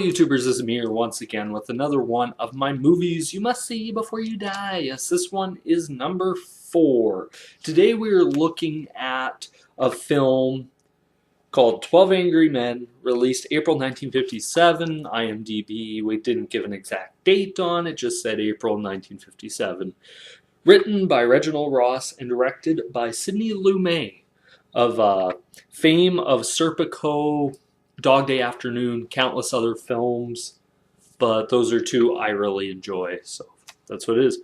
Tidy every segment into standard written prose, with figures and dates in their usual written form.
YouTubers, this is me here once again with another one of my movies you must see before you die. Yes, this one is number 4. Today we are looking at a film called 12 Angry Men, released April 1957. IMDb, we didn't give an exact date on it, just said April 1957. Written by Reginald Ross and directed by Sidney Lumet of fame of Serpico, Dog Day Afternoon, countless other films, but those are two I really enjoy, so that's what it is.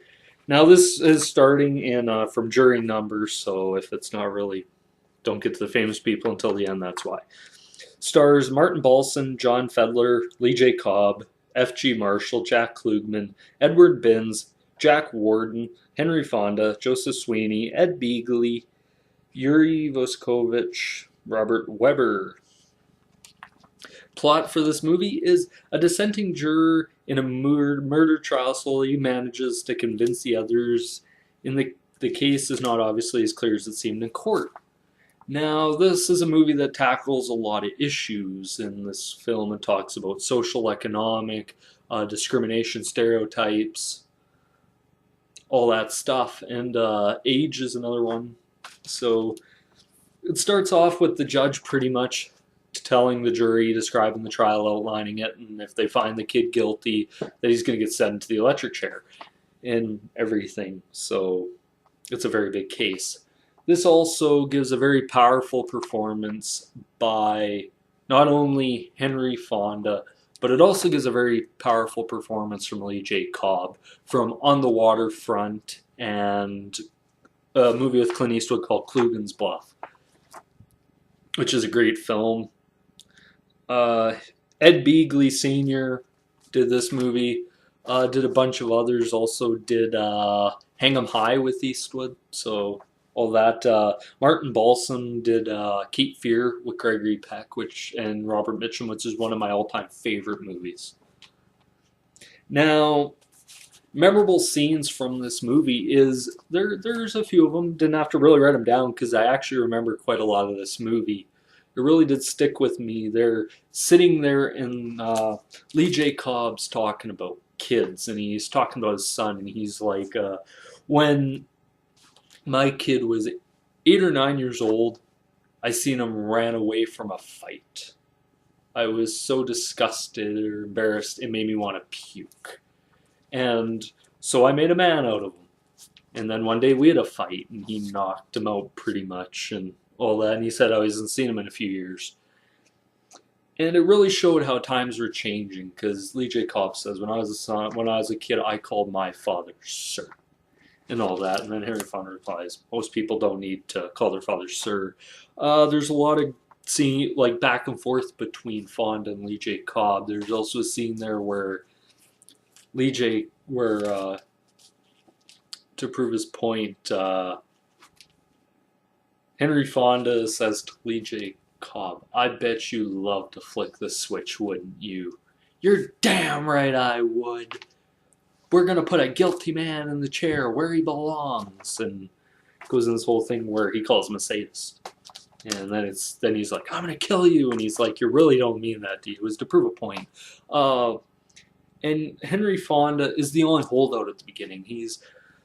Now this is starting in from jury numbers, so if it's not really, don't get to the famous people until the end, that's why. Stars Martin Balson, John Fedler, Lee J Cobb, F.G. Marshall, Jack Klugman, Edward Binns, Jack Warden, Henry Fonda, Joseph Sweeney, Ed Begley, Yuri Voskovich, Robert Weber. Plot for this movie is a dissenting juror in a murder trial slowly manages to convince the others in the case is not obviously as clear as it seemed in court. Now, this is a movie that tackles a lot of issues in this film. It talks about social, economic, discrimination, stereotypes, all that stuff, and age is another one. So it starts off with the judge pretty much telling the jury, describing the trial, outlining it, and if they find the kid guilty, that he's going to get sent to the electric chair and everything. So it's a very big case. This also gives a very powerful performance by not only Henry Fonda, but it also gives a very powerful performance from Lee J Cobb from On the Waterfront and a movie with Clint Eastwood called Klugen's Bluff, which is a great film. Ed Begley Sr. did this movie, did a bunch of others, also did Hang 'em High with Eastwood, so all that. Martin Balsam did Cape Fear with Gregory Peck and Robert Mitchum, which is one of my all-time favorite movies. Now, memorable scenes from this movie is, there's a few of them, didn't have to really write them down because I actually remember quite a lot of this movie. It really did stick with me. They're sitting there and Lee J. Cobb's talking about kids and he's talking about his son and he's like, when my kid was 8 or 9 years old, I seen him ran away from a fight. I was so disgusted or embarrassed, it made me want to puke. And so I made a man out of him. And then one day we had a fight and he knocked him out pretty much and all that, and he said I hasn't seen him in a few years. And it really showed how times were changing, because Lee J. Cobb says, when I was a kid, I called my father sir, and all that. And then Henry Fonda replies, most people don't need to call their father sir. There's a lot of scene, like, back and forth between Fonda and Lee J. Cobb. There's also a scene there where to prove his point, Henry Fonda says to Lee J. Cobb, I bet you love to flick the switch, wouldn't you? You're damn right I would. We're going to put a guilty man in the chair where he belongs. And goes in this whole thing where he calls him a sadist. And then he's like, I'm going to kill you. And he's like, you really don't mean that, do you? It was to prove a point. And Henry Fonda is the only holdout at the beginning. He's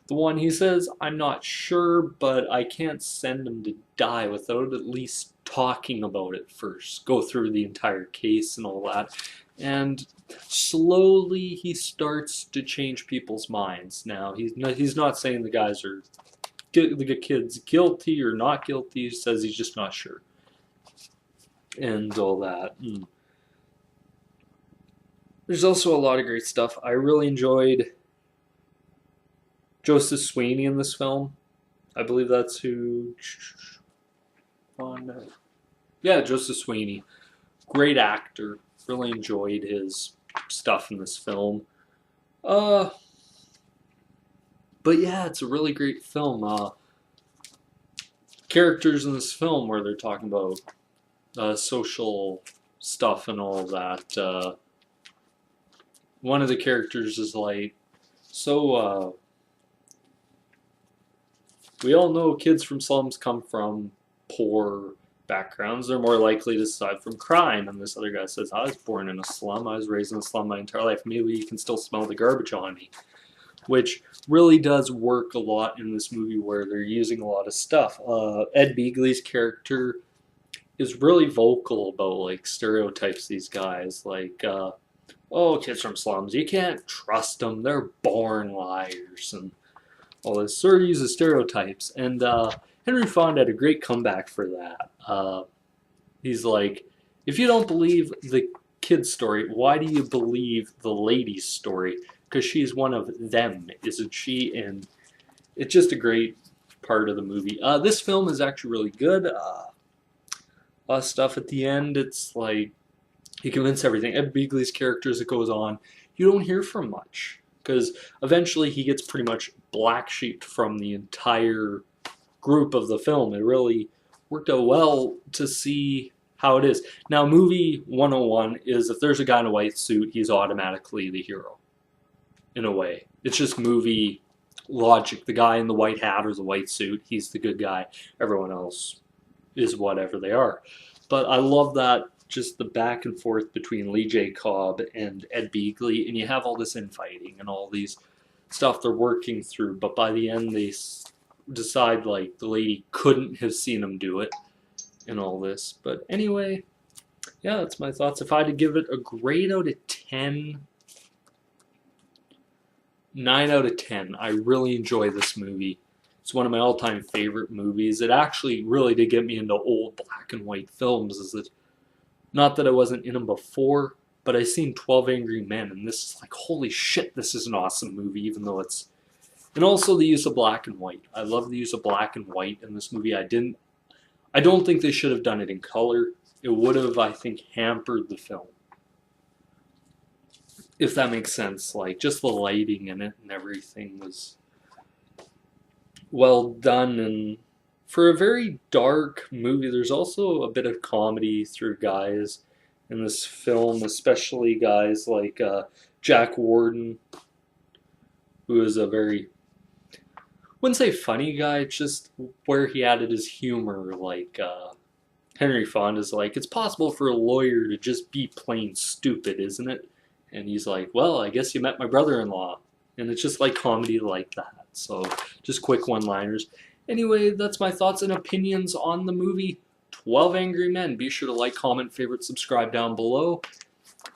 the one, he says, I'm not sure, but I can't send him to die without at least talking about it first. Go through the entire case and all that. And slowly he starts to change people's minds. Now, he's not saying the kid's guilty or not guilty. He says he's just not sure. And all that. There's also a lot of great stuff. I really enjoyed Joseph Sweeney in this film. I believe that's who. Yeah, Joseph Sweeney. Great actor. Really enjoyed his stuff in this film. But yeah, it's a really great film. Characters in this film where they're talking about social stuff and all that. One of the characters is like, so we all know kids from slums come from poor backgrounds, they're more likely to suffer from crime. And this other guy says, I was born in a slum. I was raised in a slum my entire life. Maybe you can still smell the garbage on me. Which really does work a lot in this movie where they're using a lot of stuff. Ed Begley's character is really vocal about like stereotypes these guys. Like, oh, kids from slums, you can't trust them. They're born liars. And all this sort of uses stereotypes. And Henry Fonda had a great comeback for that. He's like, if you don't believe the kid's story, why do you believe the lady's story? Because she's one of them, isn't she? And it's just a great part of the movie. This film is actually really good. Stuff at the end, it's like he convinced everything. Ed Begley's character, as it goes on, you don't hear from much. Because eventually he gets pretty much black sheeped from the entire group of the film. It really worked out well to see how it is. Now, movie 101 is if there's a guy in a white suit, he's automatically the hero. In a way. It's just movie logic. The guy in the white hat or the white suit, he's the good guy. Everyone else is whatever they are. But I love that, just the back and forth between J Cobb and Ed Begley, and you have all this infighting and all these stuff they're working through, but by the end they decide like the lady couldn't have seen him do it and all this. But anyway, yeah, that's my thoughts. If I had to give it a grade out of 10, 9 out of 10. I really enjoy this movie. It's one of my all-time favorite movies. It actually really did get me into old black and white films. Is that not that I wasn't in them before, but I seen 12 Angry Men, and this is like, holy shit, this is an awesome movie, even though it's... And also the use of black and white. I love the use of black and white in this movie. I don't think they should have done it in color. It would have, I think, hampered the film. If that makes sense. Like, just the lighting in it and everything was well done. And for a very dark movie, there's also a bit of comedy through guys in this film, especially guys like Jack Warden, who is a very, wouldn't say funny guy, just where he added his humor. Like Henry Fonda's like, it's possible for a lawyer to just be plain stupid, isn't it? And he's like, well, I guess you met my brother-in-law. And it's just like comedy like that. So just quick one-liners. Anyway, that's my thoughts and opinions on the movie 12 Angry Men. Be sure to like, comment, favorite, subscribe down below.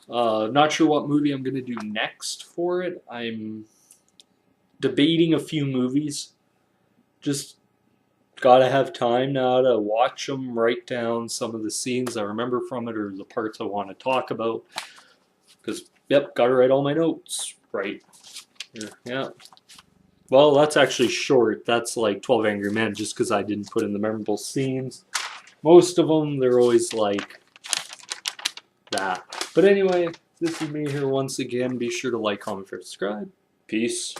Not sure what movie I'm going to do next for it. I'm debating a few movies. Just gotta have time now to watch them, write down some of the scenes I remember from it or the parts I want to talk about. Because, yep, gotta write all my notes right here. Yeah. Well, that's actually short. That's like 12 Angry Men, just because I didn't put in the memorable scenes. Most of them, they're always like that. But anyway, this is me here once again. Be sure to like, comment, subscribe. Peace.